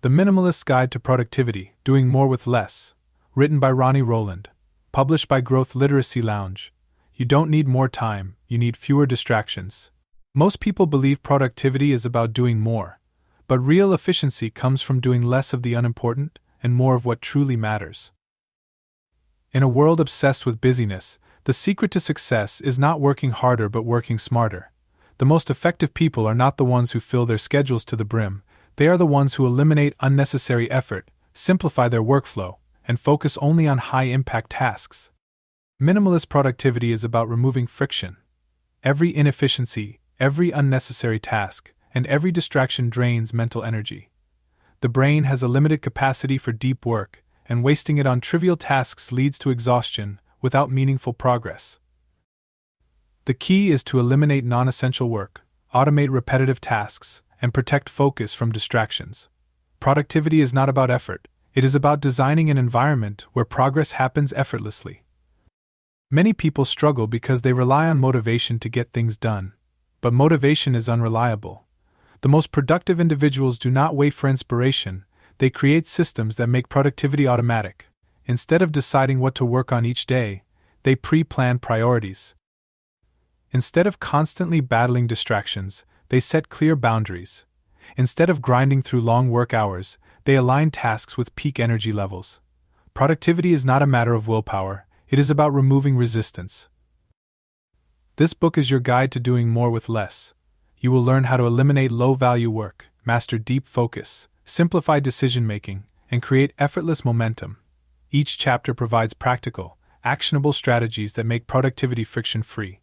The Minimalist's Guide to Productivity, Doing More with Less, written by Ronnie Rowland, published by Growth Literacy Lounge. You don't need more time, you need fewer distractions. Most people believe productivity is about doing more, but real efficiency comes from doing less of the unimportant and more of what truly matters. In a world obsessed with busyness, the secret to success is not working harder but working smarter. The most effective people are not the ones who fill their schedules to the brim, they are the ones who eliminate unnecessary effort, simplify their workflow, and focus only on high-impact tasks. Minimalist productivity is about removing friction. Every inefficiency, every unnecessary task, and every distraction drains mental energy. The brain has a limited capacity for deep work, and wasting it on trivial tasks leads to exhaustion without meaningful progress. The key is to eliminate non-essential work, automate repetitive tasks, and protect focus from distractions. Productivity is not about effort, it is about designing an environment where progress happens effortlessly. Many people struggle because they rely on motivation to get things done, but motivation is unreliable. The most productive individuals do not wait for inspiration, they create systems that make productivity automatic. Instead of deciding what to work on each day, they pre-plan priorities. Instead of constantly battling distractions, they set clear boundaries. Instead of grinding through long work hours, they align tasks with peak energy levels. Productivity is not a matter of willpower, it is about removing resistance. This book is your guide to doing more with less. You will learn how to eliminate low-value work, master deep focus, simplify decision-making, and create effortless momentum. Each chapter provides practical, actionable strategies that make productivity friction-free.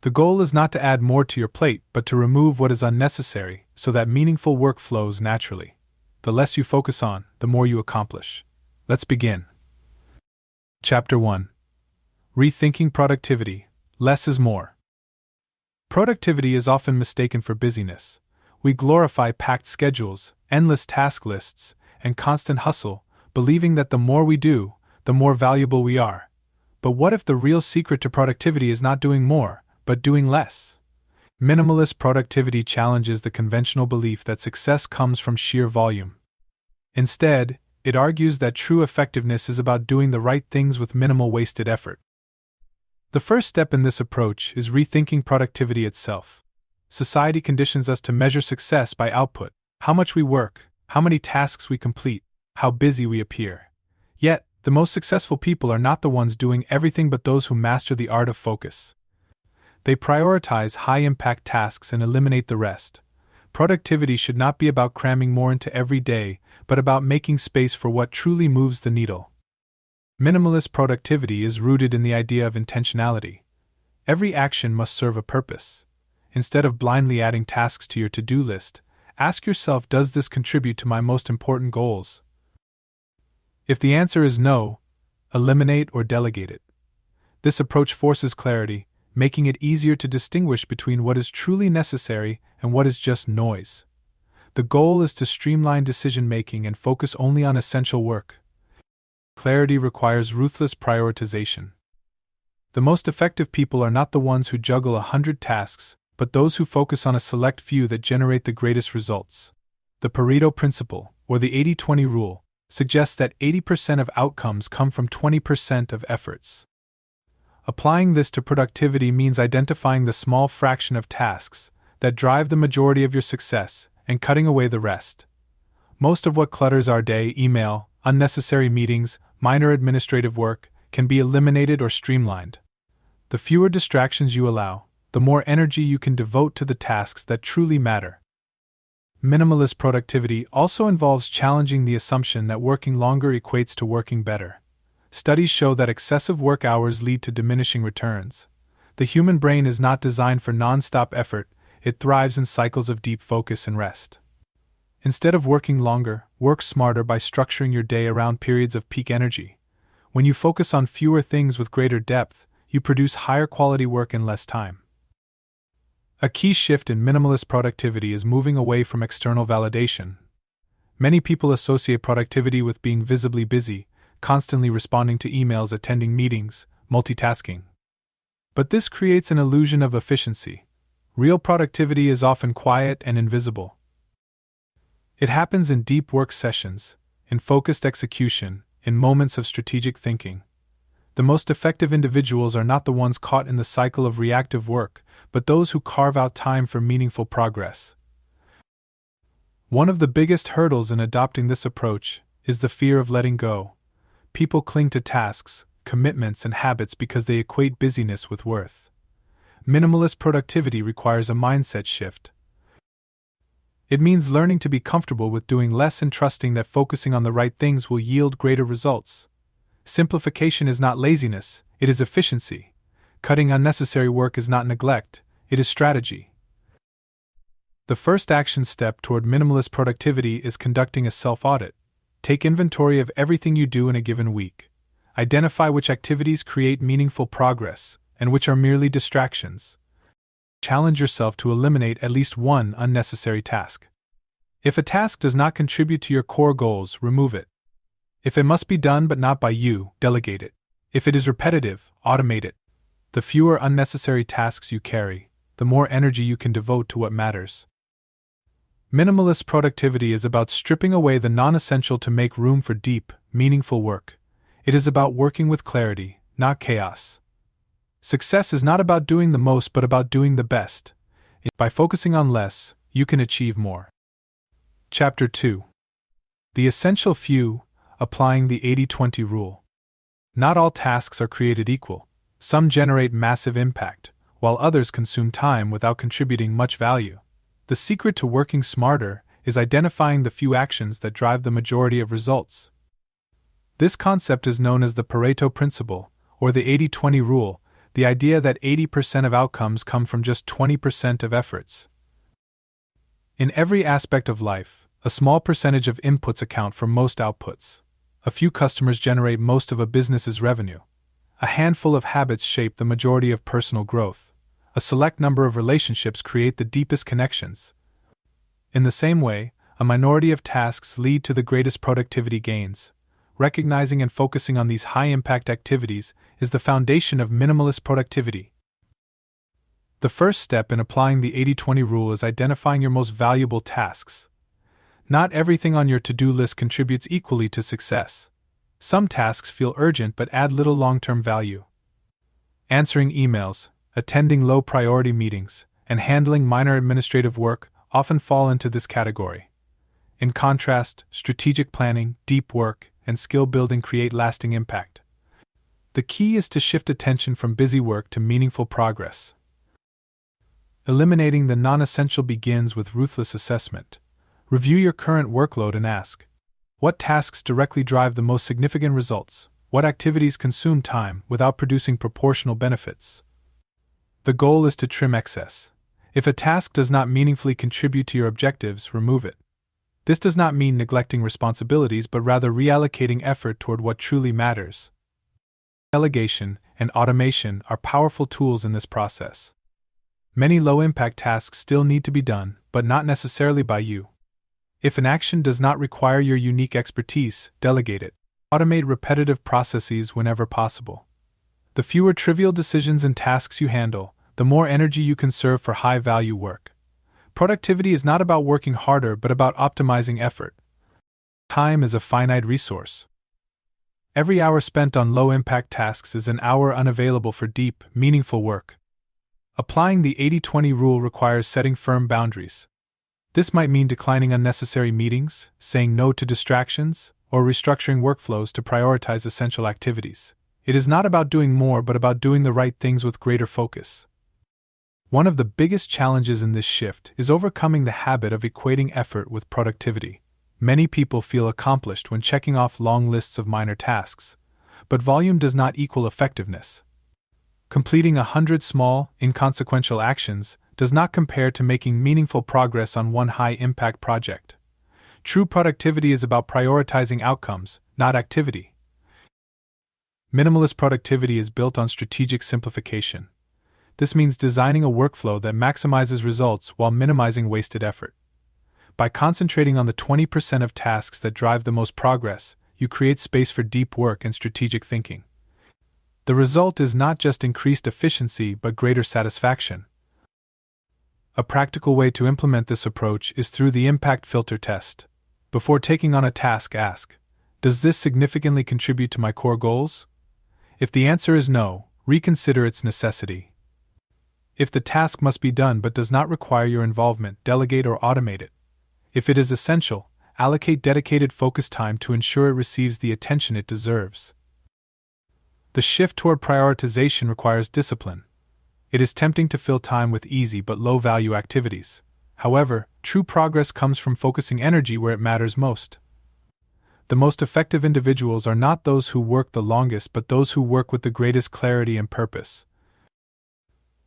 The goal is not to add more to your plate, but to remove what is unnecessary so that meaningful work flows naturally. The less you focus on, the more you accomplish. Let's begin. Chapter 1. Rethinking Productivity. Less is more. Productivity is often mistaken for busyness. We glorify packed schedules, endless task lists, and constant hustle, believing that the more we do, the more valuable we are. But what if the real secret to productivity is not doing more, but doing less? Minimalist productivity challenges the conventional belief that success comes from sheer volume. Instead, it argues that true effectiveness is about doing the right things with minimal wasted effort. The first step in this approach is rethinking productivity itself. Society conditions us to measure success by output, how much we work, how many tasks we complete, how busy we appear. Yet, the most successful people are not the ones doing everything but those who master the art of focus. They prioritize high-impact tasks and eliminate the rest. Productivity should not be about cramming more into every day, but about making space for what truly moves the needle. Minimalist productivity is rooted in the idea of intentionality. Every action must serve a purpose. Instead of blindly adding tasks to your to-do list, ask yourself, does this contribute to my most important goals? If the answer is no, eliminate or delegate it. This approach forces clarity, making it easier to distinguish between what is truly necessary and what is just noise. The goal is to streamline decision-making and focus only on essential work. Clarity requires ruthless prioritization. The most effective people are not the ones who juggle 100 tasks, but those who focus on a select few that generate the greatest results. The Pareto principle, or the 80-20 rule, suggests that 80% of outcomes come from 20% of efforts. Applying this to productivity means identifying the small fraction of tasks that drive the majority of your success and cutting away the rest. Most of what clutters our day, email, unnecessary meetings, minor administrative work, can be eliminated or streamlined. The fewer distractions you allow, the more energy you can devote to the tasks that truly matter. Minimalist productivity also involves challenging the assumption that working longer equates to working better. Studies show that excessive work hours lead to diminishing returns. The human brain is not designed for non-stop effort, it thrives in cycles of deep focus and rest. Instead of working longer, work smarter by structuring your day around periods of peak energy. When you focus on fewer things with greater depth, you produce higher quality work in less time. A key shift in minimalist productivity is moving away from external validation. Many people associate productivity with being visibly busy, constantly responding to emails, attending meetings, multitasking. But this creates an illusion of efficiency. Real productivity is often quiet and invisible. It happens in deep work sessions, in focused execution, in moments of strategic thinking. The most effective individuals are not the ones caught in the cycle of reactive work, but those who carve out time for meaningful progress. One of the biggest hurdles in adopting this approach is the fear of letting go. People cling to tasks, commitments, and habits because they equate busyness with worth. Minimalist productivity requires a mindset shift. It means learning to be comfortable with doing less and trusting that focusing on the right things will yield greater results. Simplification is not laziness, it is efficiency. Cutting unnecessary work is not neglect, it is strategy. The first action step toward minimalist productivity is conducting a self-audit. Take inventory of everything you do in a given week. Identify which activities create meaningful progress and which are merely distractions. Challenge yourself to eliminate at least one unnecessary task. If a task does not contribute to your core goals, remove it. If it must be done but not by you, delegate it. If it is repetitive, automate it. The fewer unnecessary tasks you carry, the more energy you can devote to what matters. Minimalist productivity is about stripping away the non-essential to make room for deep, meaningful work. It is about working with clarity, not chaos. Success is not about doing the most but about doing the best. By focusing on less, you can achieve more. Chapter 2. The Essential Few, Applying the 80-20 Rule. Not all tasks are created equal. Some generate massive impact, while others consume time without contributing much value. The secret to working smarter is identifying the few actions that drive the majority of results. This concept is known as the Pareto principle, or the 80-20 rule, the idea that 80% of outcomes come from just 20% of efforts. In every aspect of life, a small percentage of inputs account for most outputs. A few customers generate most of a business's revenue. A handful of habits shape the majority of personal growth. A select number of relationships create the deepest connections. In the same way, a minority of tasks lead to the greatest productivity gains. Recognizing and focusing on these high-impact activities is the foundation of minimalist productivity. The first step in applying the 80-20 rule is identifying your most valuable tasks. Not everything on your to-do list contributes equally to success. Some tasks feel urgent but add little long-term value. Answering emails, attending low-priority meetings, and handling minor administrative work often fall into this category. In contrast, strategic planning, deep work, and skill building create lasting impact. The key is to shift attention from busy work to meaningful progress. Eliminating the non-essential begins with ruthless assessment. Review your current workload and ask, what tasks directly drive the most significant results? What activities consume time without producing proportional benefits? The goal is to trim excess. If a task does not meaningfully contribute to your objectives, remove it. This does not mean neglecting responsibilities but rather reallocating effort toward what truly matters. Delegation and automation are powerful tools in this process. Many low-impact tasks still need to be done, but not necessarily by you. If an action does not require your unique expertise, delegate it. Automate repetitive processes whenever possible. The fewer trivial decisions and tasks you handle, the more energy you conserve for high-value work. Productivity is not about working harder but about optimizing effort. Time is a finite resource. Every hour spent on low-impact tasks is an hour unavailable for deep, meaningful work. Applying the 80-20 rule requires setting firm boundaries. This might mean declining unnecessary meetings, saying no to distractions, or restructuring workflows to prioritize essential activities. It is not about doing more but about doing the right things with greater focus. One of the biggest challenges in this shift is overcoming the habit of equating effort with productivity. Many people feel accomplished when checking off long lists of minor tasks, but volume does not equal effectiveness. Completing 100 small, inconsequential actions does not compare to making meaningful progress on one high-impact project. True productivity is about prioritizing outcomes, not activity. Minimalist productivity is built on strategic simplification. This means designing a workflow that maximizes results while minimizing wasted effort. By concentrating on the 20% of tasks that drive the most progress, you create space for deep work and strategic thinking. The result is not just increased efficiency but greater satisfaction. A practical way to implement this approach is through the impact filter test. Before taking on a task, ask, does this significantly contribute to my core goals? If the answer is no, reconsider its necessity. If the task must be done but does not require your involvement, delegate or automate it. If it is essential, allocate dedicated focus time to ensure it receives the attention it deserves. The shift toward prioritization requires discipline. It is tempting to fill time with easy but low-value activities. However, true progress comes from focusing energy where it matters most. The most effective individuals are not those who work the longest but those who work with the greatest clarity and purpose.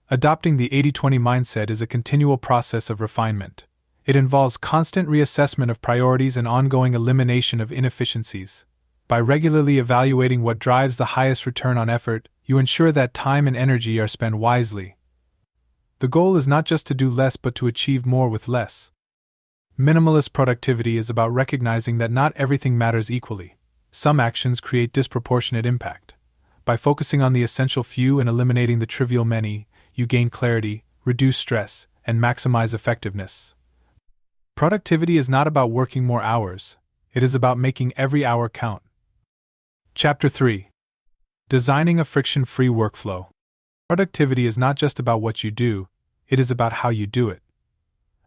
Adopting the 80-20 mindset is a continual process of refinement. It involves constant reassessment of priorities and ongoing elimination of inefficiencies. By regularly evaluating what drives the highest return on effort, you ensure that time and energy are spent wisely. The goal is not just to do less but to achieve more with less. Minimalist productivity is about recognizing that not everything matters equally. Some actions create disproportionate impact. By focusing on the essential few and eliminating the trivial many, you gain clarity, reduce stress, and maximize effectiveness. Productivity is not about working more hours, it is about making every hour count. Chapter 3. Designing a friction-free workflow. Productivity is not just about what you do, it is about how you do it.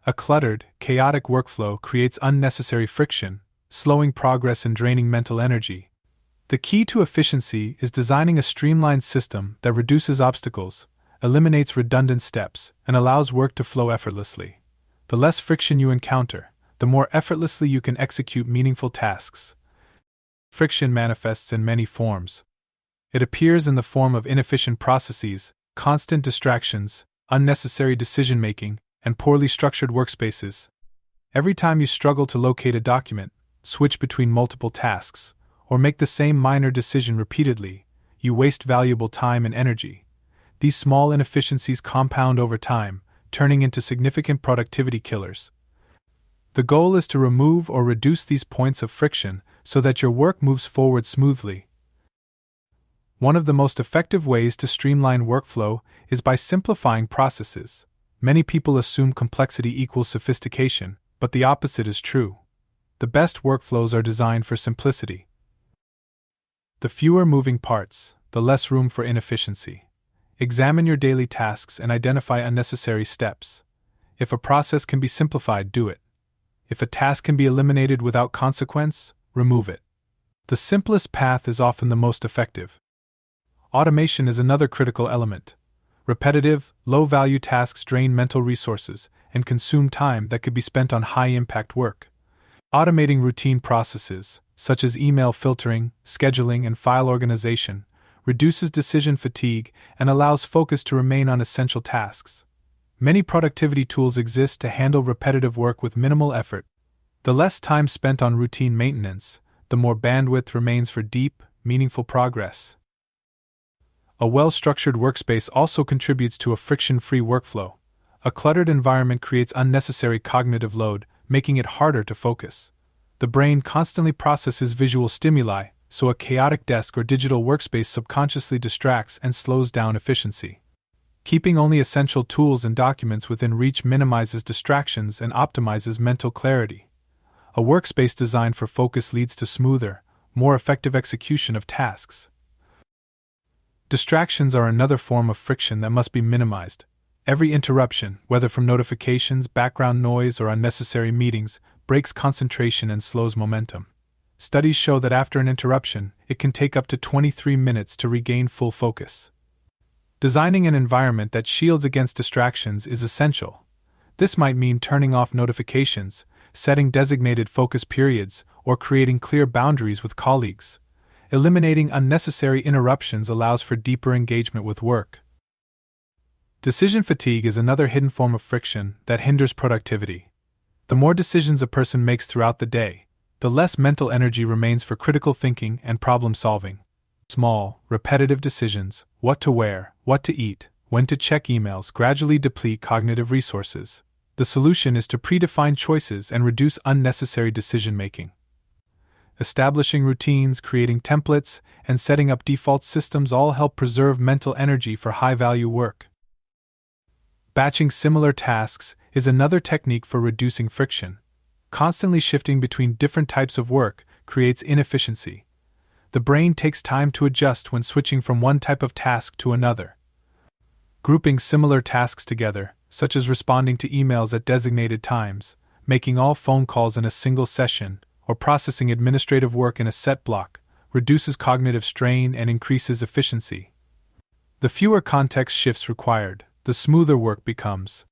A cluttered, chaotic workflow creates unnecessary friction, slowing progress and draining mental energy. The key to efficiency is designing a streamlined system that reduces obstacles, eliminates redundant steps, and allows work to flow effortlessly. The less friction you encounter, the more effortlessly you can execute meaningful tasks. Friction manifests in many forms. It appears in the form of inefficient processes, constant distractions, unnecessary decision-making, and poorly structured workspaces. Every time you struggle to locate a document, switch between multiple tasks, or make the same minor decision repeatedly, you waste valuable time and energy. These small inefficiencies compound over time, turning into significant productivity killers. The goal is to remove or reduce these points of friction so that your work moves forward smoothly. One of the most effective ways to streamline workflow is by simplifying processes. Many people assume complexity equals sophistication, but the opposite is true. The best workflows are designed for simplicity. The fewer moving parts, the less room for inefficiency. Examine your daily tasks and identify unnecessary steps. If a process can be simplified, do it. If a task can be eliminated without consequence, remove it. The simplest path is often the most effective. Automation is another critical element. Repetitive, low-value tasks drain mental resources and consume time that could be spent on high-impact work. Automating routine processes, such as email filtering, scheduling, and file organization, reduces decision fatigue and allows focus to remain on essential tasks. Many productivity tools exist to handle repetitive work with minimal effort. The less time spent on routine maintenance, the more bandwidth remains for deep, meaningful progress. A well-structured workspace also contributes to a friction-free workflow. A cluttered environment creates unnecessary cognitive load, making it harder to focus. The brain constantly processes visual stimuli, so a chaotic desk or digital workspace subconsciously distracts and slows down efficiency. Keeping only essential tools and documents within reach minimizes distractions and optimizes mental clarity. A workspace designed for focus leads to smoother, more effective execution of tasks. Distractions are another form of friction that must be minimized. Every interruption, whether from notifications, background noise, or unnecessary meetings, breaks concentration and slows momentum. Studies show that after an interruption, it can take up to 23 minutes to regain full focus. Designing an environment that shields against distractions is essential. This might mean turning off notifications, setting designated focus periods, or creating clear boundaries with colleagues. Eliminating unnecessary interruptions allows for deeper engagement with work. Decision fatigue is another hidden form of friction that hinders productivity. The more decisions a person makes throughout the day, the less mental energy remains for critical thinking and problem solving. Small, repetitive decisions, what to wear, what to eat, when to check emails, gradually deplete cognitive resources. The solution is to predefine choices and reduce unnecessary decision-making. Establishing routines, creating templates, and setting up default systems all help preserve mental energy for high-value work. Batching similar tasks is another technique for reducing friction. Constantly shifting between different types of work creates inefficiency. The brain takes time to adjust when switching from one type of task to another. Grouping similar tasks together, such as responding to emails at designated times, making all phone calls in a single session, or processing administrative work in a set block, reduces cognitive strain and increases efficiency. The fewer context shifts required, the smoother work becomes.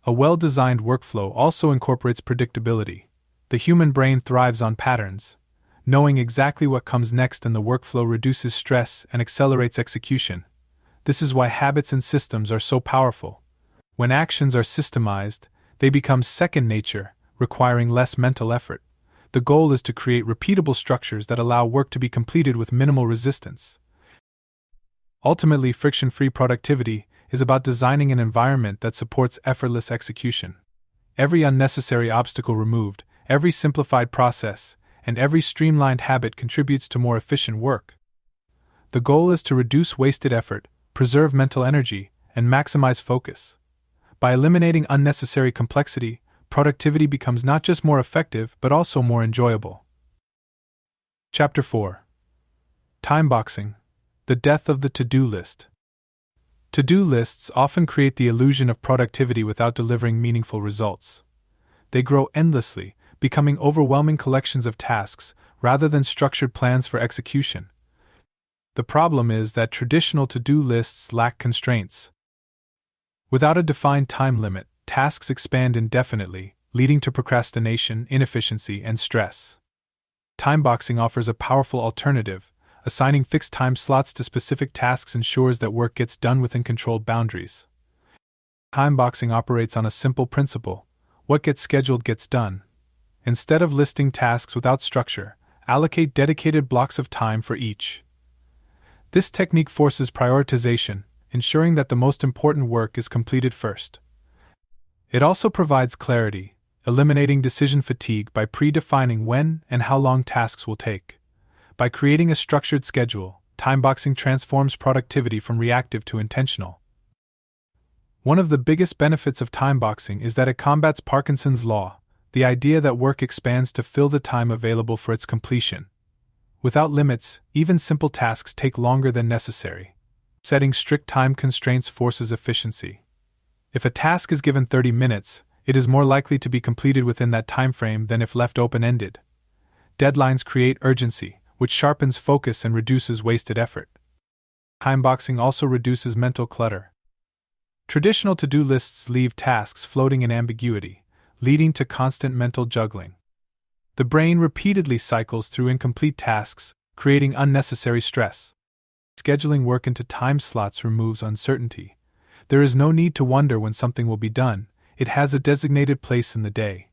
A well-designed workflow also incorporates predictability. The human brain thrives on patterns. Knowing exactly what comes next in the workflow reduces stress and accelerates execution. This is why habits and systems are so powerful. When actions are systemized, they become second nature, requiring less mental effort. The goal is to create repeatable structures that allow work to be completed with minimal resistance. Ultimately, friction-free productivity is about designing an environment that supports effortless execution. Every unnecessary obstacle removed, every simplified process, and every streamlined habit contributes to more efficient work. The goal is to reduce wasted effort, preserve mental energy, and maximize focus. By eliminating unnecessary complexity, productivity becomes not just more effective but also more enjoyable. Chapter 4. Timeboxing. The death of the to-do list. To-do lists often create the illusion of productivity without delivering meaningful results. They grow endlessly, becoming overwhelming collections of tasks rather than structured plans for execution. The problem is that traditional to-do lists lack constraints. Without a defined time limit, tasks expand indefinitely, leading to procrastination, inefficiency, and stress. Timeboxing offers a powerful alternative. Assigning fixed time slots to specific tasks ensures that work gets done within controlled boundaries. Timeboxing operates on a simple principle: what gets scheduled gets done. Instead of listing tasks without structure, allocate dedicated blocks of time for each. This technique forces prioritization, ensuring that the most important work is completed first. It also provides clarity, eliminating decision fatigue by predefining when and how long tasks will take. By creating a structured schedule, timeboxing transforms productivity from reactive to intentional. One of the biggest benefits of timeboxing is that it combats Parkinson's law, the idea that work expands to fill the time available for its completion. Without limits, even simple tasks take longer than necessary. Setting strict time constraints forces efficiency. If a task is given 30 minutes, it is more likely to be completed within that time frame than if left open-ended. Deadlines create urgency, which sharpens focus and reduces wasted effort. Timeboxing also reduces mental clutter. Traditional to-do lists leave tasks floating in ambiguity, leading to constant mental juggling. The brain repeatedly cycles through incomplete tasks, creating unnecessary stress. Scheduling work into time slots removes uncertainty. There is no need to wonder when something will be done, it has a designated place in the day.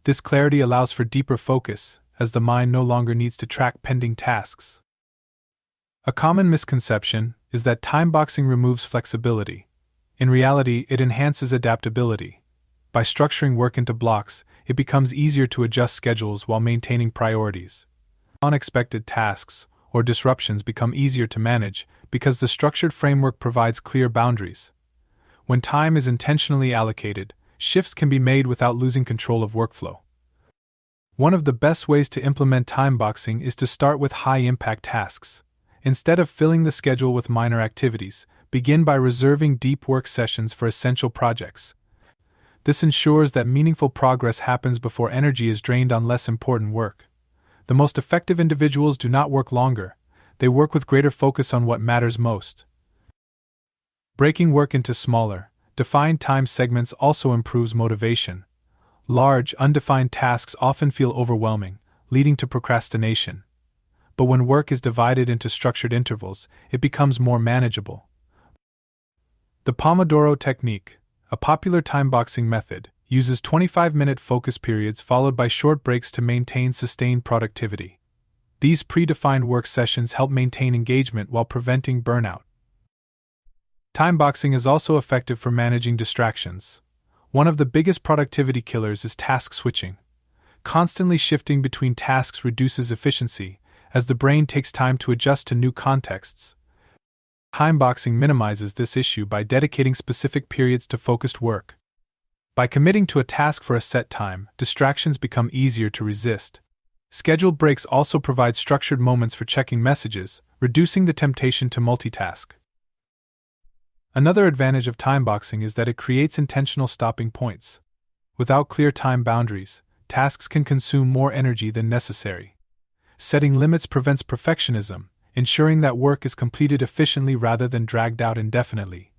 This clarity allows for deeper focus, as the mind no longer needs to track pending tasks. A common misconception is that timeboxing removes flexibility. In reality, it enhances adaptability. By structuring work into blocks, it becomes easier to adjust schedules while maintaining priorities. Unexpected tasks or disruptions become easier to manage because the structured framework provides clear boundaries. When time is intentionally allocated, shifts can be made without losing control of workflow. One of the best ways to implement timeboxing is to start with high-impact tasks. Instead of filling the schedule with minor activities, begin by reserving deep work sessions for essential projects. This ensures that meaningful progress happens before energy is drained on less important work. The most effective individuals do not work longer, they work with greater focus on what matters most. Breaking work into smaller, defined time segments also improves motivation. Large, undefined tasks often feel overwhelming, leading to procrastination. But when work is divided into structured intervals, it becomes more manageable. The Pomodoro technique, a popular timeboxing method, uses 25-minute focus periods followed by short breaks to maintain sustained productivity. These predefined work sessions help maintain engagement while preventing burnout. Timeboxing is also effective for managing distractions. One of the biggest productivity killers is task switching. Constantly shifting between tasks reduces efficiency, as the brain takes time to adjust to new contexts. Timeboxing minimizes this issue by dedicating specific periods to focused work. By committing to a task for a set time, distractions become easier to resist. Scheduled breaks also provide structured moments for checking messages, reducing the temptation to multitask. Another advantage of timeboxing is that it creates intentional stopping points. Without clear time boundaries, tasks can consume more energy than necessary. Setting limits prevents perfectionism, ensuring that work is completed efficiently rather than dragged out indefinitely.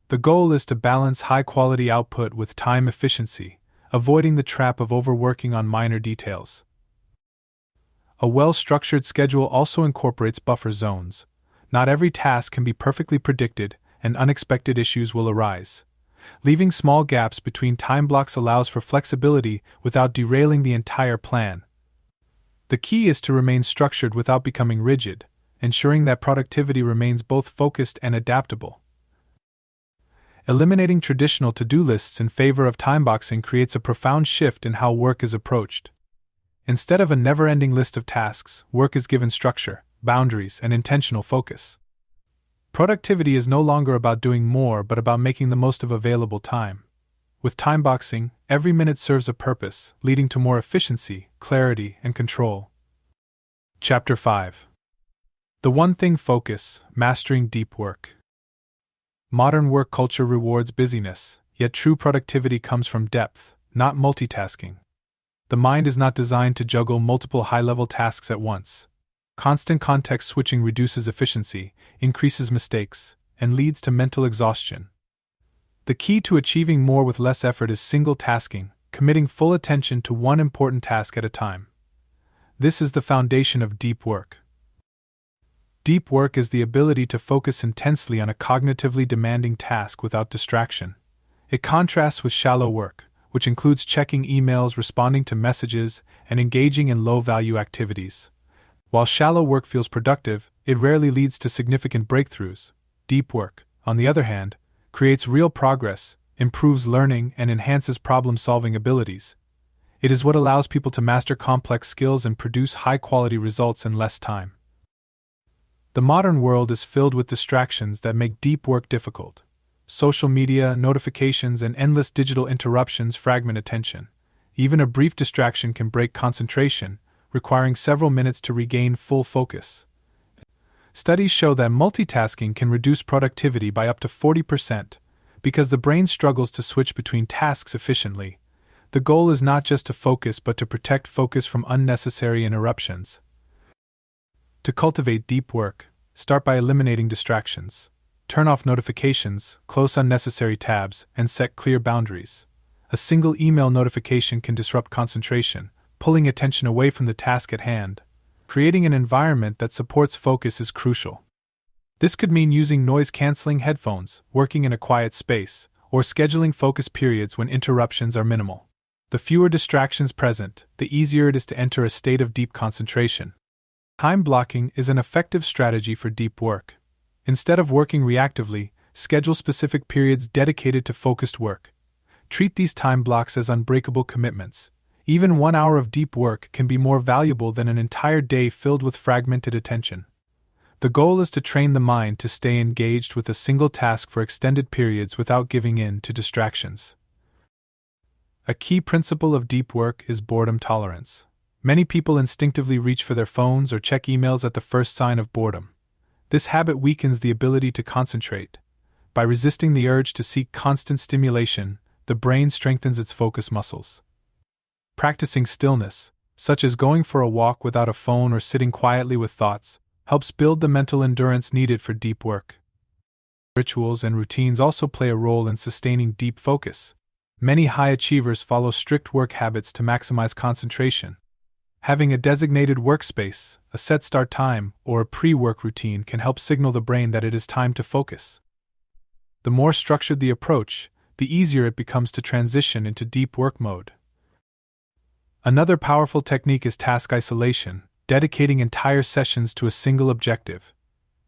The goal is to balance high-quality output with time efficiency, avoiding the trap of overworking on minor details. A well-structured schedule also incorporates buffer zones. Not every task can be perfectly predicted, and unexpected issues will arise. Leaving small gaps between time blocks allows for flexibility without derailing the entire plan. The key is to remain structured without becoming rigid, ensuring that productivity remains both focused and adaptable. Eliminating traditional to-do lists in favor of timeboxing creates a profound shift in how work is approached. Instead of a never-ending list of tasks, work is given structure, boundaries, and intentional focus. Productivity is no longer about doing more but about making the most of available time. With timeboxing, every minute serves a purpose, leading to more efficiency, clarity, and control. Chapter 5. The One Thing Focus: Mastering Deep Work. Modern work culture rewards busyness, yet true productivity comes from depth, not multitasking. The mind is not designed to juggle multiple high-level tasks at once. Constant context switching reduces efficiency, increases mistakes, and leads to mental exhaustion. The key to achieving more with less effort is single tasking, committing full attention to one important task at a time. This is the foundation of deep work. Deep work is the ability to focus intensely on a cognitively demanding task without distraction. It contrasts with shallow work, which includes checking emails, responding to messages, and engaging in low-value activities. While shallow work feels productive, it rarely leads to significant breakthroughs. Deep work, on the other hand, creates real progress, improves learning, and enhances problem-solving abilities. It is what allows people to master complex skills and produce high-quality results in less time. The modern world is filled with distractions that make deep work difficult. Social media, notifications, and endless digital interruptions fragment attention. Even a brief distraction can break concentration, requiring several minutes to regain full focus. Studies show that multitasking can reduce productivity by up to 40%, because the brain struggles to switch between tasks efficiently. The goal is not just to focus but to protect focus from unnecessary interruptions. To cultivate deep work, start by eliminating distractions. Turn off notifications, close unnecessary tabs, and set clear boundaries. A single email notification can disrupt concentration, pulling attention away from the task at hand. Creating an environment that supports focus is crucial. This could mean using noise-canceling headphones, working in a quiet space, or scheduling focus periods when interruptions are minimal. The fewer distractions present, the easier it is to enter a state of deep concentration. Time blocking is an effective strategy for deep work. Instead of working reactively, schedule specific periods dedicated to focused work. Treat these time blocks as unbreakable commitments. Even 1 hour of deep work can be more valuable than an entire day filled with fragmented attention. The goal is to train the mind to stay engaged with a single task for extended periods without giving in to distractions. A key principle of deep work is boredom tolerance. Many people instinctively reach for their phones or check emails at the first sign of boredom. This habit weakens the ability to concentrate. By resisting the urge to seek constant stimulation, the brain strengthens its focus muscles. Practicing stillness, such as going for a walk without a phone or sitting quietly with thoughts, helps build the mental endurance needed for deep work. Rituals and routines also play a role in sustaining deep focus. Many high achievers follow strict work habits to maximize concentration. Having a designated workspace, a set start time, or a pre-work routine can help signal the brain that it is time to focus. The more structured the approach, the easier it becomes to transition into deep work mode. Another powerful technique is task isolation, dedicating entire sessions to a single objective.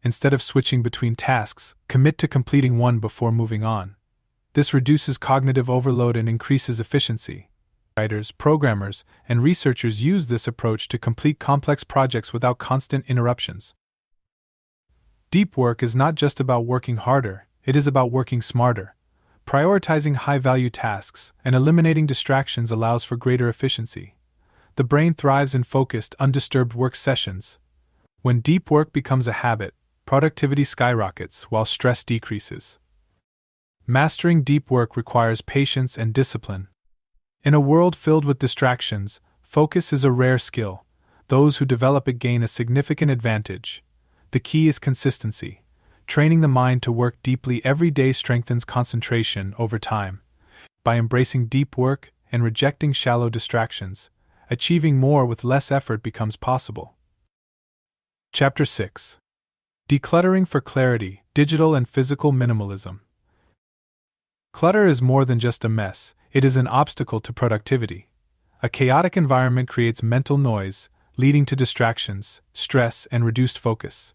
Instead of switching between tasks, commit to completing one before moving on. This reduces cognitive overload and increases efficiency. Writers, programmers, and researchers use this approach to complete complex projects without constant interruptions. Deep work is not just about working harder, it is about working smarter. Prioritizing high-value tasks and eliminating distractions allows for greater efficiency. The brain thrives in focused, undisturbed work sessions. When deep work becomes a habit, productivity skyrockets while stress decreases. Mastering deep work requires patience and discipline. In a world filled with distractions, focus is a rare skill. Those who develop it gain a significant advantage. The key is consistency. Training the mind to work deeply every day strengthens concentration over time. By embracing deep work and rejecting shallow distractions, achieving more with less effort becomes possible. Chapter 6. Decluttering for Clarity, Digital and Physical Minimalism. Clutter is more than just a mess, it is an obstacle to productivity. A chaotic environment creates mental noise, leading to distractions, stress, and reduced focus.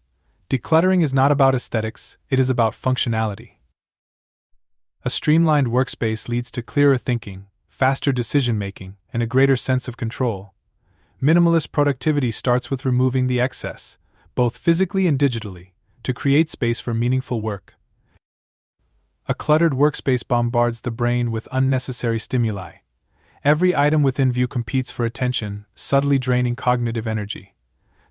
Decluttering is not about aesthetics, it is about functionality. A streamlined workspace leads to clearer thinking, faster decision-making, and a greater sense of control. Minimalist productivity starts with removing the excess, both physically and digitally, to create space for meaningful work. A cluttered workspace bombards the brain with unnecessary stimuli. Every item within view competes for attention, subtly draining cognitive energy.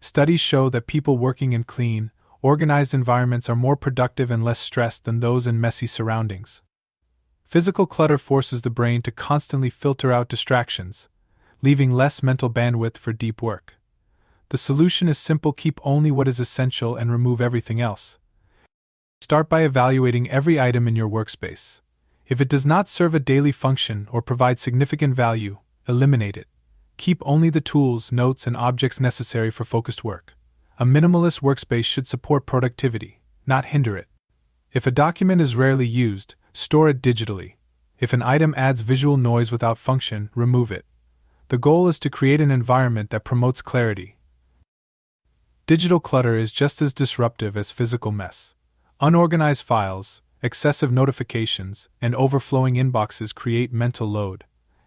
Studies show that people working in clean, organized environments are more productive and less stressed than those in messy surroundings. Physical clutter forces the brain to constantly filter out distractions, leaving less mental bandwidth for deep work. The solution is simple: keep only what is essential and remove everything else. Start by evaluating every item in your workspace. If it does not serve a daily function or provide significant value, eliminate it. Keep only the tools, notes, and objects necessary for focused work. A minimalist workspace should support productivity, not hinder it. If a document is rarely used, store it digitally. If an item adds visual noise without function, remove it. The goal is to create an environment that promotes clarity. Digital clutter is just as disruptive as physical mess. Unorganized files, excessive notifications, and overflowing inboxes create mental load.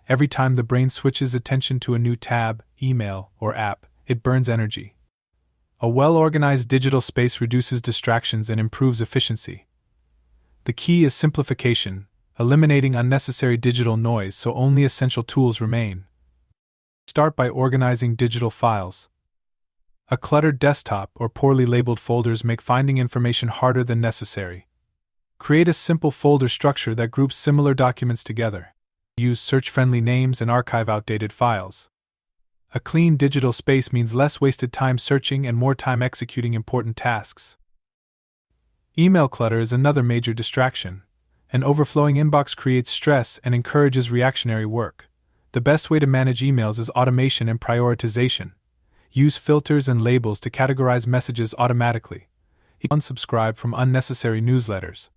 Every time the brain switches attention to a new tab, email, or app, it burns energy. A well-organized digital space reduces distractions and improves efficiency. The key is simplification, eliminating unnecessary digital noise so only essential tools remain. Start by organizing digital files. A cluttered desktop or poorly labeled folders make finding information harder than necessary. Create a simple folder structure that groups similar documents together. Use search-friendly names and archive outdated files. A clean digital space means less wasted time searching and more time executing important tasks. Email clutter is another major distraction. An overflowing inbox creates stress and encourages reactionary work. The best way to manage emails is automation and prioritization. Use filters and labels to categorize messages automatically. Unsubscribe from unnecessary newsletters.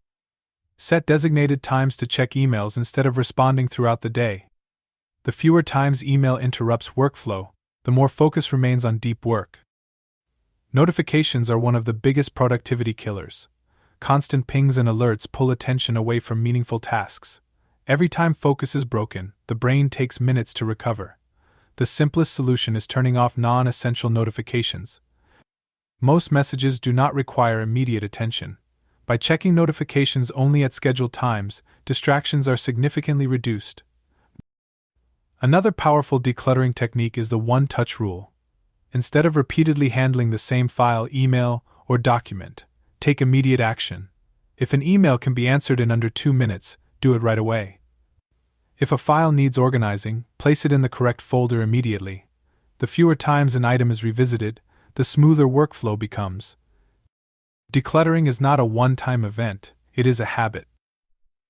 Set designated times to check emails instead of responding throughout the day. The fewer times email interrupts workflow, the more focus remains on deep work. Notifications are one of the biggest productivity killers. Constant pings and alerts pull attention away from meaningful tasks. Every time focus is broken, the brain takes minutes to recover. The simplest solution is turning off non-essential notifications. Most messages do not require immediate attention. By checking notifications only at scheduled times, distractions are significantly reduced. Another powerful decluttering technique is the one-touch rule. Instead of repeatedly handling the same file, email, or document, take immediate action. If an email can be answered in under 2 minutes, do it right away. If a file needs organizing, place it in the correct folder immediately. The fewer times an item is revisited, the smoother workflow becomes. Decluttering is not a one-time event, it is a habit.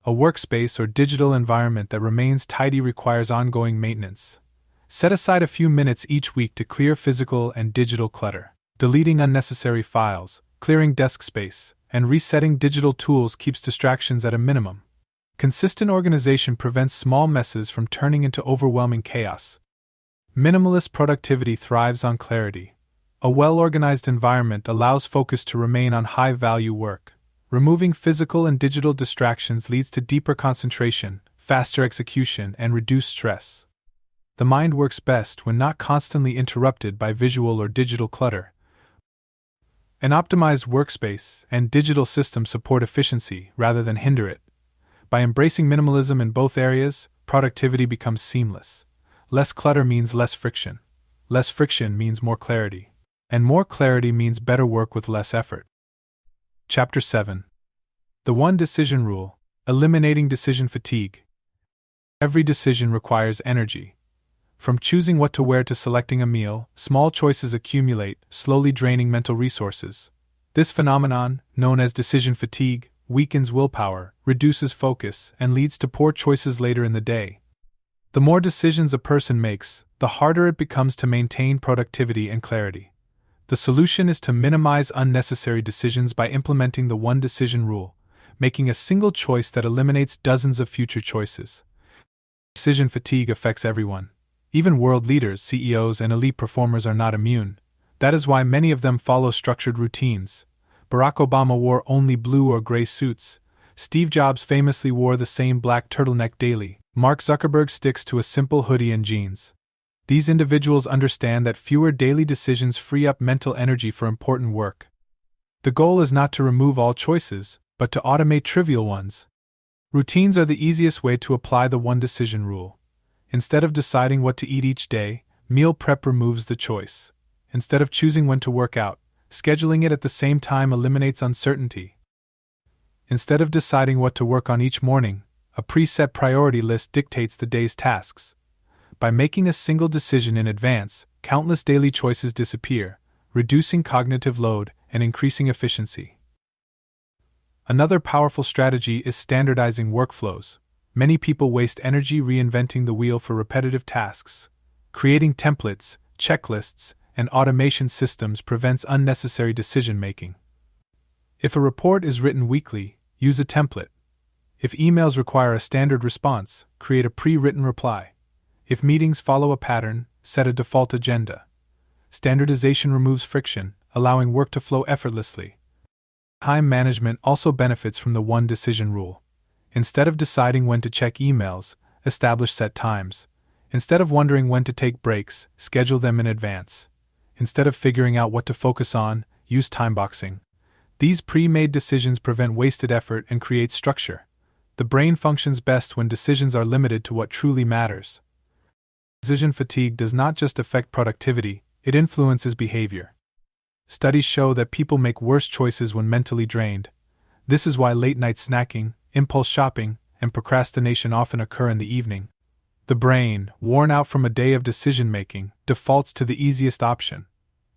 A workspace or digital environment that remains tidy requires ongoing maintenance. Set aside a few minutes each week to clear physical and digital clutter. Deleting unnecessary files, clearing desk space, and resetting digital tools keeps distractions at a minimum. Consistent organization prevents small messes from turning into overwhelming chaos. Minimalist productivity thrives on clarity. A well-organized environment allows focus to remain on high-value work. Removing physical and digital distractions leads to deeper concentration, faster execution, and reduced stress. The mind works best when not constantly interrupted by visual or digital clutter. An optimized workspace and digital systems support efficiency rather than hinder it. By embracing minimalism in both areas, productivity becomes seamless. Less clutter means less friction. Less friction means more clarity. And more clarity means better work with less effort. Chapter 7. The One Decision Rule: Eliminating Decision Fatigue. Every decision requires energy. From choosing what to wear to selecting a meal, small choices accumulate, slowly draining mental resources. This phenomenon, known as decision fatigue, weakens willpower, reduces focus, and leads to poor choices later in the day. The more decisions a person makes, the harder it becomes to maintain productivity and clarity. The solution is to minimize unnecessary decisions by implementing the One Decision Rule, making a single choice that eliminates dozens of future choices. Decision fatigue affects everyone. Even world leaders, CEOs, and elite performers are not immune. That is why many of them follow structured routines. Barack Obama wore only blue or gray suits. Steve Jobs famously wore the same black turtleneck daily. Mark Zuckerberg sticks to a simple hoodie and jeans. These individuals understand that fewer daily decisions free up mental energy for important work. The goal is not to remove all choices, but to automate trivial ones. Routines are the easiest way to apply the One Decision Rule. Instead of deciding what to eat each day, meal prep removes the choice. Instead of choosing when to work out, scheduling it at the same time eliminates uncertainty. Instead of deciding what to work on each morning, a preset priority list dictates the day's tasks. By making a single decision in advance, countless daily choices disappear, reducing cognitive load and increasing efficiency. Another powerful strategy is standardizing workflows. Many people waste energy reinventing the wheel for repetitive tasks. Creating templates, checklists, and automation systems prevents unnecessary decision-making. If a report is written weekly, use a template. If emails require a standard response, create a pre-written reply. If meetings follow a pattern, set a default agenda. Standardization removes friction, allowing work to flow effortlessly. Time management also benefits from the One Decision Rule. Instead of deciding when to check emails, establish set times. Instead of wondering when to take breaks, schedule them in advance. Instead of figuring out what to focus on, use timeboxing. These pre-made decisions prevent wasted effort and create structure. The brain functions best when decisions are limited to what truly matters. Decision fatigue does not just affect productivity, it influences behavior. Studies show that people make worse choices when mentally drained. This is why late-night snacking, impulse shopping, and procrastination often occur in the evening. The brain, worn out from a day of decision-making, defaults to the easiest option.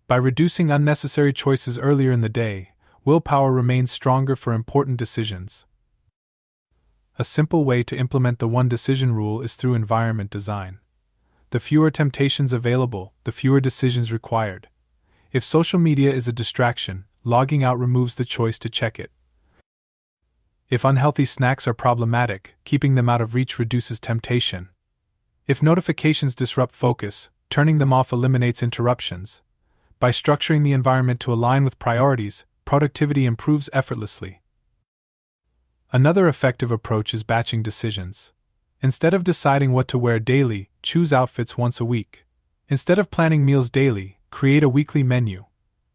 By reducing unnecessary choices earlier in the day, willpower remains stronger for important decisions. A simple way to implement the One Decision Rule is through environment design. The fewer temptations available, the fewer decisions required. If social media is a distraction, logging out removes the choice to check it. If unhealthy snacks are problematic, keeping them out of reach reduces temptation. If notifications disrupt focus, turning them off eliminates interruptions. By structuring the environment to align with priorities, productivity improves effortlessly. Another effective approach is batching decisions. Instead of deciding what to wear daily, choose outfits once a week. Instead of planning meals daily, create a weekly menu.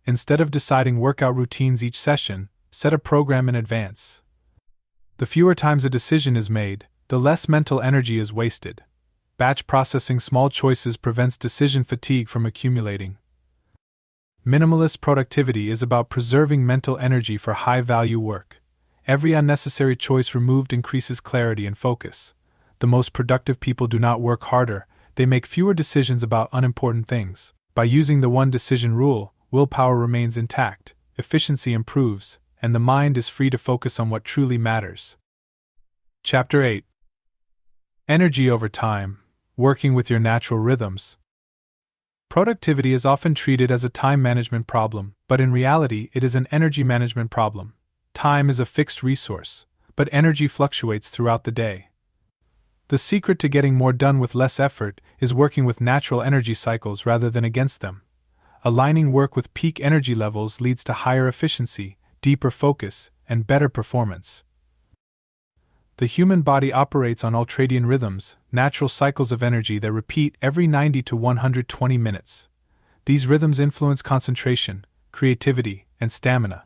Instead of deciding workout routines each session, set a program in advance. The fewer times a decision is made, the less mental energy is wasted. Batch processing small choices prevents decision fatigue from accumulating. Minimalist productivity is about preserving mental energy for high-value work. Every unnecessary choice removed increases clarity and focus. The most productive people do not work harder, they make fewer decisions about unimportant things. By using the One Decision Rule, willpower remains intact, efficiency improves, and the mind is free to focus on what truly matters. Chapter 8. Energy over time, working with your natural rhythms. Productivity is often treated as a time management problem, but in reality it is an energy management problem. Time is a fixed resource, but energy fluctuates throughout the day. The secret to getting more done with less effort is working with natural energy cycles rather than against them. Aligning work with peak energy levels leads to higher efficiency, deeper focus, and better performance. The human body operates on ultradian rhythms, natural cycles of energy that repeat every 90 to 120 minutes. These rhythms influence concentration, creativity, and stamina.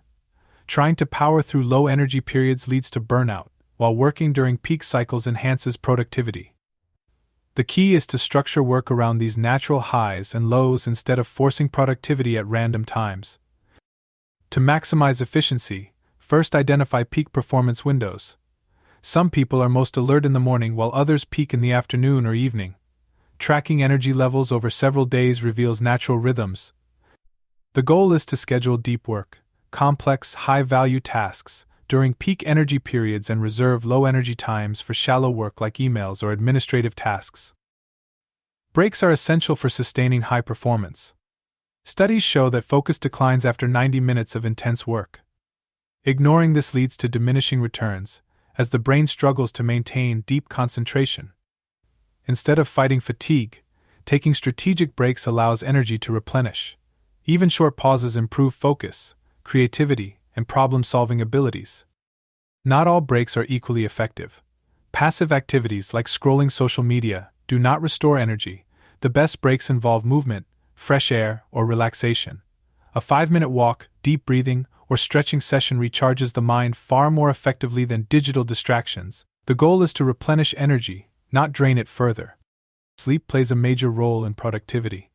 Trying to power through low energy periods leads to burnout, while working during peak cycles enhances productivity. The key is to structure work around these natural highs and lows instead of forcing productivity at random times. To maximize efficiency, first identify peak performance windows. Some people are most alert in the morning while others peak in the afternoon or evening. Tracking energy levels over several days reveals natural rhythms. The goal is to schedule deep work, complex, high-value tasks, during peak energy periods and reserve low-energy times for shallow work like emails or administrative tasks. Breaks are essential for sustaining high performance. Studies show that focus declines after 90 minutes of intense work. Ignoring this leads to diminishing returns, as the brain struggles to maintain deep concentration. Instead of fighting fatigue, taking strategic breaks allows energy to replenish. Even short pauses improve focus, creativity, and problem-solving abilities. Not all breaks are equally effective. Passive activities like scrolling social media do not restore energy. The best breaks involve movement, fresh air, or relaxation. A 5-minute walk, deep breathing, or stretching session recharges the mind far more effectively than digital distractions. The goal is to replenish energy, not drain it further. Sleep plays a major role in productivity.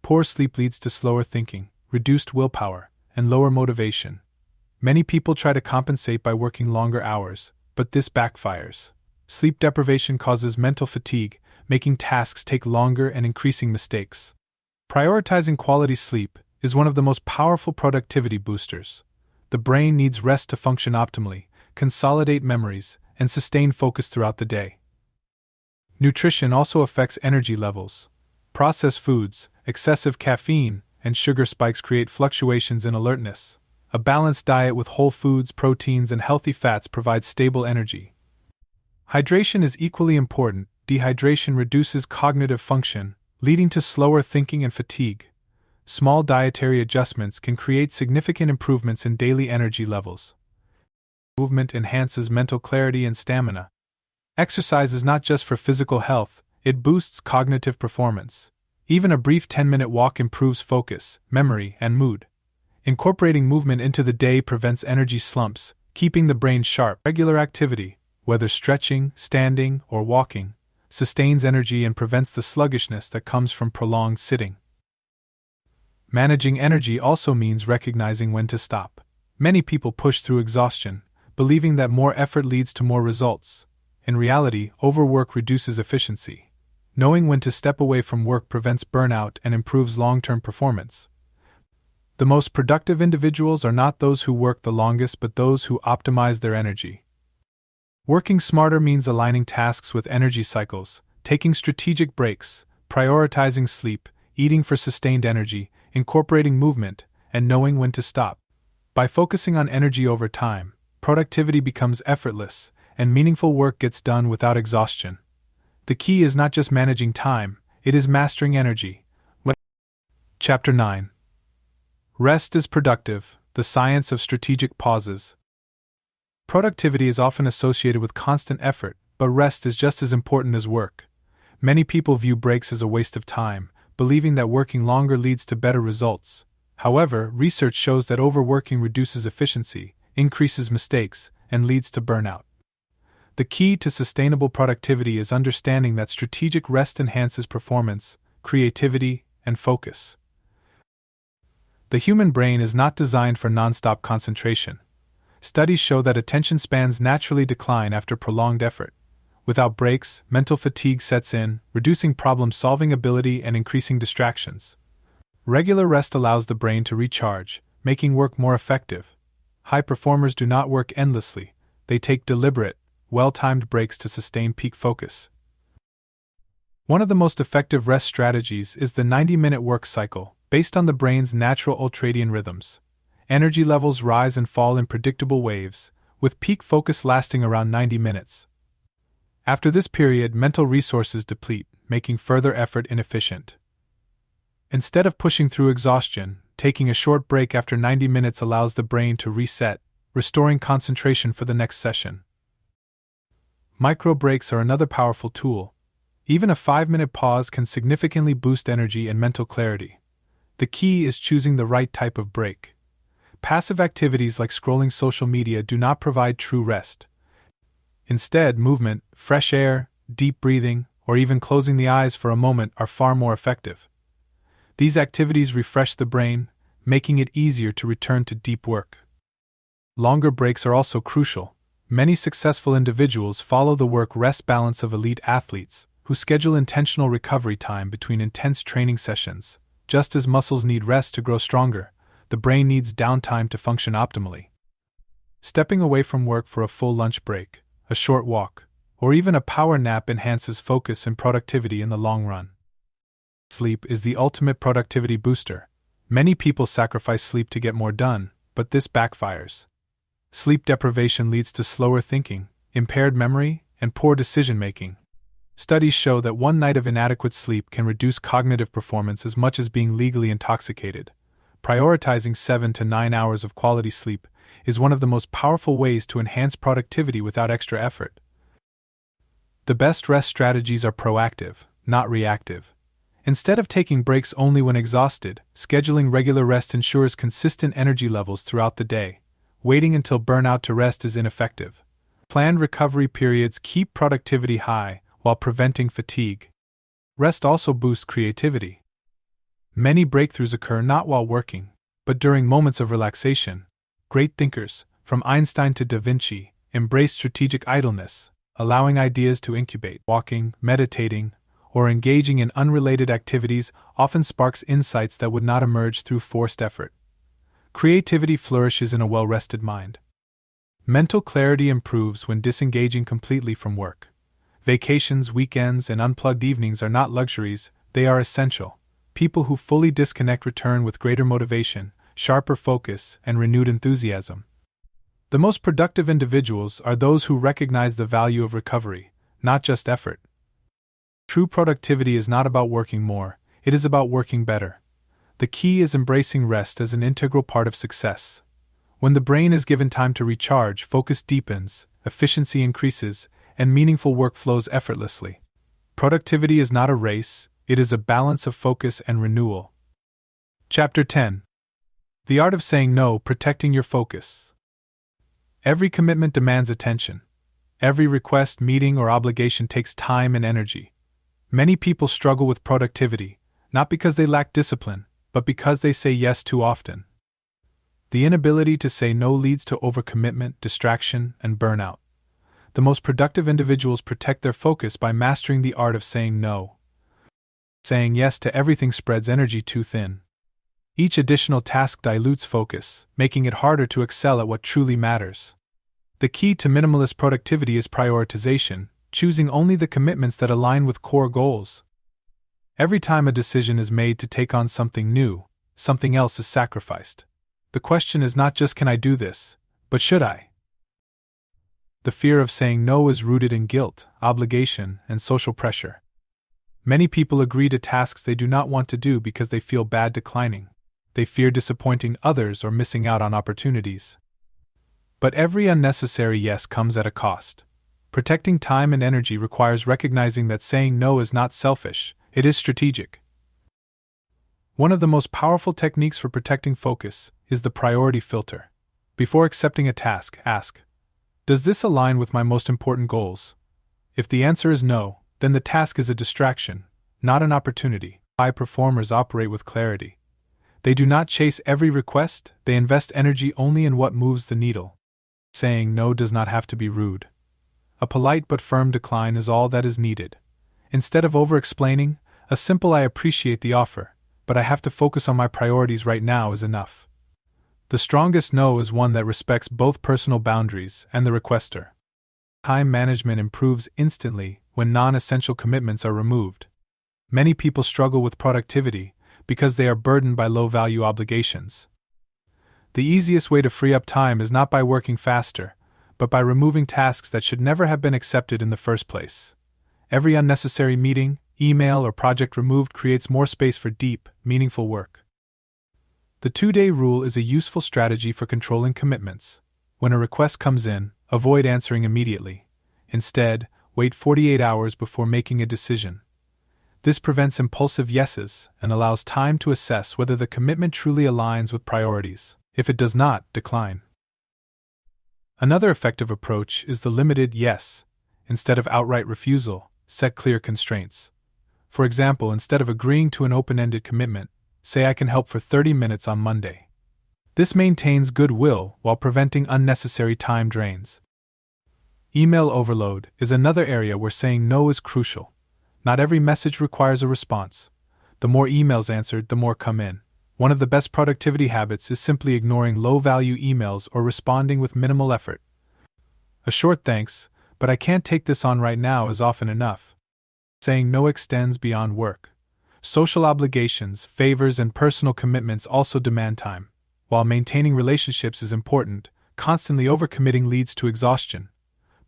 Poor sleep leads to slower thinking, reduced willpower, and lower motivation. Many people try to compensate by working longer hours, but this backfires. Sleep deprivation causes mental fatigue, making tasks take longer and increasing mistakes. Prioritizing quality sleep is one of the most powerful productivity boosters. The brain needs rest to function optimally, consolidate memories, and sustain focus throughout the day. Nutrition also affects energy levels. Processed foods, excessive caffeine, and sugar spikes create fluctuations in alertness. A balanced diet with whole foods, proteins, and healthy fats provides stable energy. Hydration is equally important. Dehydration reduces cognitive function, leading to slower thinking and fatigue. Small dietary adjustments can create significant improvements in daily energy levels. Movement enhances mental clarity and stamina. Exercise is not just for physical health, it boosts cognitive performance. Even a brief 10-minute walk improves focus, memory, and mood. Incorporating movement into the day prevents energy slumps, keeping the brain sharp. Regular activity, whether stretching, standing, or walking, sustains energy and prevents the sluggishness that comes from prolonged sitting. Managing energy also means recognizing when to stop. Many people push through exhaustion, believing that more effort leads to more results. In reality, overwork reduces efficiency. Knowing when to step away from work prevents burnout and improves long-term performance. The most productive individuals are not those who work the longest but those who optimize their energy. Working smarter means aligning tasks with energy cycles, taking strategic breaks, prioritizing sleep, eating for sustained energy, incorporating movement, and knowing when to stop. By focusing on energy over time, productivity becomes effortless, and meaningful work gets done without exhaustion. The key is not just managing time, it is mastering energy. Chapter 9. Rest is productive, the science of strategic pauses. Productivity is often associated with constant effort, but rest is just as important as work. Many people view breaks as a waste of time, believing that working longer leads to better results. However, research shows that overworking reduces efficiency, increases mistakes, and leads to burnout. The key to sustainable productivity is understanding that strategic rest enhances performance, creativity, and focus. The human brain is not designed for nonstop concentration. Studies show that attention spans naturally decline after prolonged effort. Without breaks, mental fatigue sets in, reducing problem-solving ability and increasing distractions. Regular rest allows the brain to recharge, making work more effective. High performers do not work endlessly, they take deliberate, well-timed breaks to sustain peak focus. One of the most effective rest strategies is the 90-minute work cycle, based on the brain's natural ultradian rhythms. Energy levels rise and fall in predictable waves, with peak focus lasting around 90 minutes. After this period, mental resources deplete, making further effort inefficient. Instead of pushing through exhaustion, taking a short break after 90 minutes allows the brain to reset, restoring concentration for the next session. Micro breaks are another powerful tool. Even a 5-minute pause can significantly boost energy and mental clarity. The key is choosing the right type of break. Passive activities like scrolling social media do not provide true rest. Instead, movement, fresh air, deep breathing, or even closing the eyes for a moment are far more effective. These activities refresh the brain, making it easier to return to deep work. Longer breaks are also crucial. Many successful individuals follow the work-rest balance of elite athletes, who schedule intentional recovery time between intense training sessions. Just as muscles need rest to grow stronger, the brain needs downtime to function optimally. Stepping away from work for a full lunch break, a short walk, or even a power nap enhances focus and productivity in the long run. Sleep is the ultimate productivity booster. Many people sacrifice sleep to get more done, but this backfires. Sleep deprivation leads to slower thinking, impaired memory, and poor decision-making. Studies show that one night of inadequate sleep can reduce cognitive performance as much as being legally intoxicated. Prioritizing 7 to 9 hours of quality sleep is one of the most powerful ways to enhance productivity without extra effort. The best rest strategies are proactive, not reactive. Instead of taking breaks only when exhausted, scheduling regular rest ensures consistent energy levels throughout the day. Waiting until burnout to rest is ineffective. Planned recovery periods keep productivity high while preventing fatigue. Rest also boosts creativity. Many breakthroughs occur not while working, but during moments of relaxation. Great thinkers, from Einstein to Da Vinci, embrace strategic idleness, allowing ideas to incubate. Walking, meditating, or engaging in unrelated activities often sparks insights that would not emerge through forced effort. Creativity flourishes in a well-rested mind. Mental clarity improves when disengaging completely from work. Vacations, weekends, and unplugged evenings are not luxuries, they are essential. People who fully disconnect return with greater motivation, sharper focus, and renewed enthusiasm. The most productive individuals are those who recognize the value of recovery, not just effort. True productivity is not about working more, it is about working better. The key is embracing rest as an integral part of success. When the brain is given time to recharge, focus deepens, efficiency increases, and meaningful work flows effortlessly. Productivity is not a race, it is a balance of focus and renewal. Chapter 10. The Art of Saying No, Protecting Your Focus. Every commitment demands attention. Every request, meeting, or obligation takes time and energy. Many people struggle with productivity, not because they lack discipline, but because they say yes too often. The inability to say no leads to overcommitment, distraction, and burnout. The most productive individuals protect their focus by mastering the art of saying no. Saying yes to everything spreads energy too thin. Each additional task dilutes focus, making it harder to excel at what truly matters. The key to minimalist productivity is prioritization, choosing only the commitments that align with core goals. Every time a decision is made to take on something new, something else is sacrificed. The question is not just can I do this, but should I? The fear of saying no is rooted in guilt, obligation, and social pressure. Many people agree to tasks they do not want to do because they feel bad declining. They fear disappointing others or missing out on opportunities. But every unnecessary yes comes at a cost. Protecting time and energy requires recognizing that saying no is not selfish, it is strategic. One of the most powerful techniques for protecting focus is the priority filter. Before accepting a task, ask, does this align with my most important goals? If the answer is no, then the task is a distraction, not an opportunity. High performers operate with clarity. They do not chase every request, they invest energy only in what moves the needle. Saying no does not have to be rude. A polite but firm decline is all that is needed. Instead of over-explaining, a simple "I appreciate the offer, but I have to focus on my priorities right now" is enough. The strongest no is one that respects both personal boundaries and the requester. Time management improves instantly when non-essential commitments are removed. Many people struggle with productivity because they are burdened by low-value obligations. The easiest way to free up time is not by working faster, but by removing tasks that should never have been accepted in the first place. Every unnecessary meeting, email, or project removed creates more space for deep, meaningful work. The 2-day rule is a useful strategy for controlling commitments. When a request comes in, avoid answering immediately. Instead, wait 48 hours before making a decision. This prevents impulsive yeses and allows time to assess whether the commitment truly aligns with priorities. If it does not, decline. Another effective approach is the limited yes. Instead of outright refusal, set clear constraints. For example, instead of agreeing to an open-ended commitment, say I can help for 30 minutes on Monday. This maintains goodwill while preventing unnecessary time drains. Email overload is another area where saying no is crucial. Not every message requires a response. The more emails answered, the more come in. One of the best productivity habits is simply ignoring low-value emails or responding with minimal effort. A short thanks, but I can't take this on right now is often enough. Saying no extends beyond work. Social obligations, favors, and personal commitments also demand time. While maintaining relationships is important, constantly overcommitting leads to exhaustion.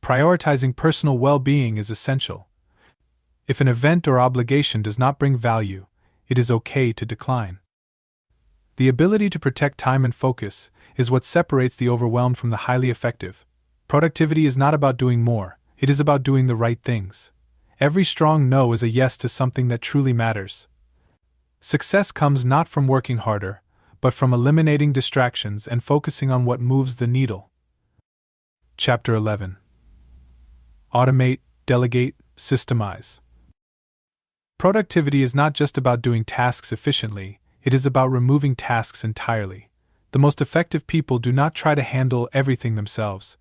Prioritizing personal well-being is essential. If an event or obligation does not bring value, it is okay to decline. The ability to protect time and focus is what separates the overwhelmed from the highly effective. Productivity is not about doing more, it is about doing the right things. Every strong no is a yes to something that truly matters. Success comes not from working harder, but from eliminating distractions and focusing on what moves the needle. Chapter 11. Automate, delegate, systemize. Productivity is not just about doing tasks efficiently, it is about removing tasks entirely. The most effective people do not try to handle everything themselves.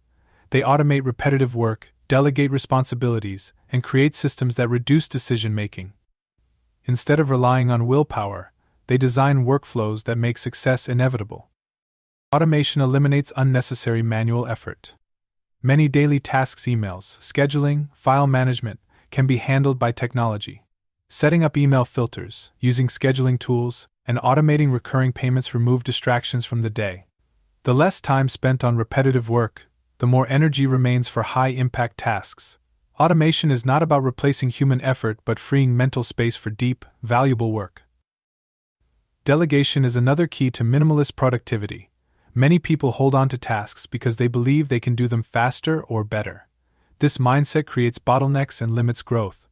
They automate repetitive work, delegate responsibilities, and create systems that reduce decision-making. Instead of relying on willpower, they design workflows that make success inevitable. Automation eliminates unnecessary manual effort. Many daily tasks, emails, scheduling, file management, can be handled by technology. Setting up email filters, using scheduling tools, and automating recurring payments remove distractions from the day. The less time spent on repetitive work, the more energy remains for high-impact tasks. Automation is not about replacing human effort but freeing mental space for deep, valuable work. Delegation is another key to minimalist productivity. Many people hold on to tasks because they believe they can do them faster or better. This mindset creates bottlenecks and limits growth.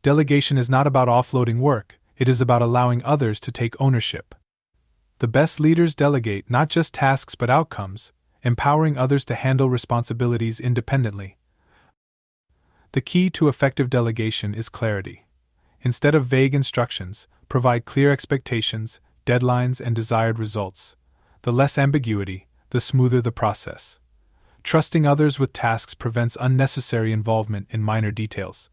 Delegation is not about offloading work, it is about allowing others to take ownership. The best leaders delegate not just tasks but outcomes, empowering others to handle responsibilities independently. The key to effective delegation is clarity. Instead of vague instructions, provide clear expectations, deadlines, and desired results. The less ambiguity, the smoother the process. Trusting others with tasks prevents unnecessary involvement in minor details.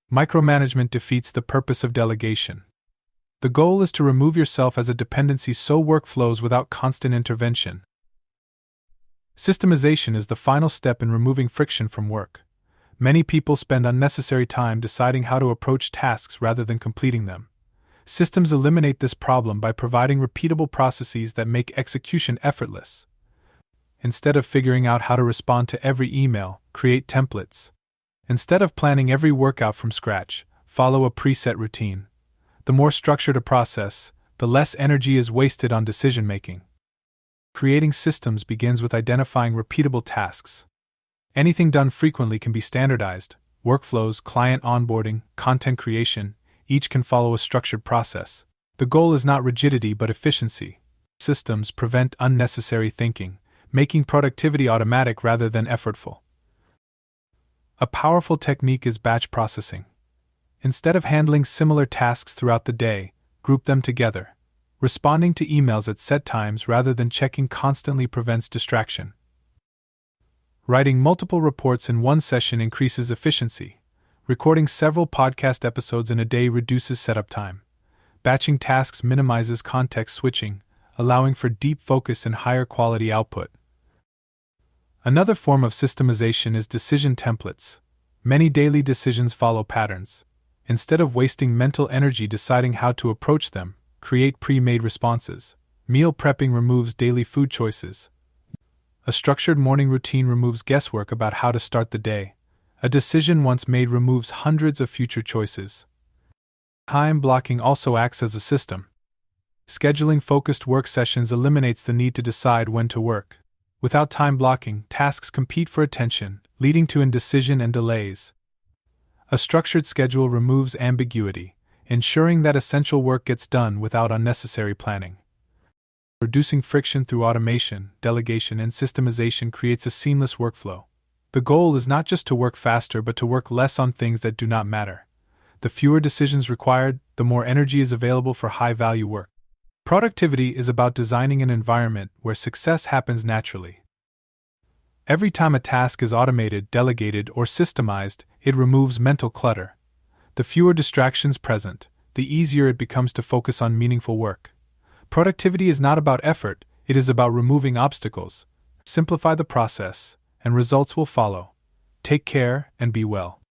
Micromanagement defeats the purpose of delegation. The goal is to remove yourself as a dependency so work flows without constant intervention. Systemization is the final step in removing friction from work. Many people spend unnecessary time deciding how to approach tasks rather than completing them. Systems eliminate this problem by providing repeatable processes that make execution effortless. Instead of figuring out how to respond to every email, create templates. Instead of planning every workout from scratch, follow a preset routine. The more structured a process, the less energy is wasted on decision-making. Creating systems begins with identifying repeatable tasks. Anything done frequently can be standardized. Workflows, client onboarding, content creation, each can follow a structured process. The goal is not rigidity but efficiency. Systems prevent unnecessary thinking, making productivity automatic rather than effortful. A powerful technique is batch processing. Instead of handling similar tasks throughout the day, group them together. Responding to emails at set times rather than checking constantly prevents distraction. Writing multiple reports in one session increases efficiency. Recording several podcast episodes in a day reduces setup time. Batching tasks minimizes context switching, allowing for deep focus and higher quality output. Another form of systemization is decision templates. Many daily decisions follow patterns. Instead of wasting mental energy deciding how to approach them, create pre-made responses. Meal prepping removes daily food choices. A structured morning routine removes guesswork about how to start the day. A decision once made removes hundreds of future choices. Time blocking also acts as a system. Scheduling focused work sessions eliminates the need to decide when to work. Without time blocking, tasks compete for attention, leading to indecision and delays. A structured schedule removes ambiguity, ensuring that essential work gets done without unnecessary planning. Reducing friction through automation, delegation, and systemization creates a seamless workflow. The goal is not just to work faster but to work less on things that do not matter. The fewer decisions required, the more energy is available for high-value work. Productivity is about designing an environment where success happens naturally. Every time a task is automated, delegated, or systemized, it removes mental clutter. The fewer distractions present, the easier it becomes to focus on meaningful work. Productivity is not about effort, it is about removing obstacles. Simplify the process, and results will follow. Take care and be well.